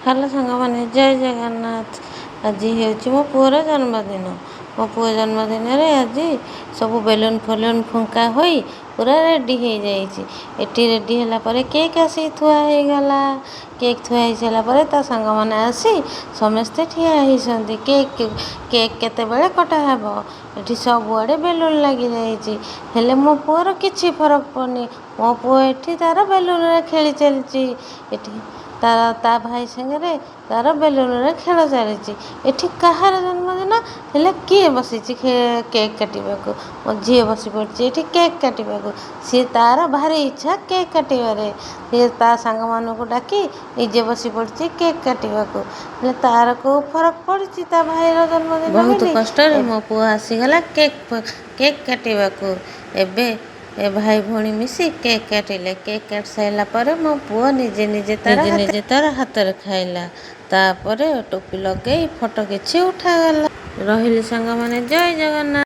Hello सांगमाने जय जगन्नाथ। आज हेउची मो पुअर जन्मदिन। मो पुओ जन्मदिन रे आज सब बेलून फेलून फुंका होई पूरा रेडी हो जाइए। एटी रेडी होला परे केक आसी थुआ हो गला। केक थुआ हो सारा पर ता सांग मैंने आसी समस्ते ठिया होती। केक केक केतेबेले कटा हेब एटी सबुआड़े बेलून लगी जाइए। हेले मो पुअर किछि फरक पड़नी। मो पुओ एठी तार बेलून रे खेली चलची। एठी तार ता भाई संगे तार बेलून रे खेल चली। एठी कहार जन्मदिन हेले किए बसी केक काटिबा को मो झी बसी पड़ी एठी केक काटिबा को। सी तार भारी इच्छा केक काटिबारे सी ता सांग मानू डाकी निजे बसी पड़ी केक काटिबा को। हेले तार को फरक पड़ी ता भाई जन्मदिन बहुत कष्ट मो पुओ आसीगला केक काटिबा को। एबे ए भाई भौणी मिसी केक काटिले। केक काट साइला पर मो पुओ निजे निजे तार हाथ खाइला। तापर टोपी लगे फोटो किछि उठागला। रहिली सांग माने जय जगन्नाथ।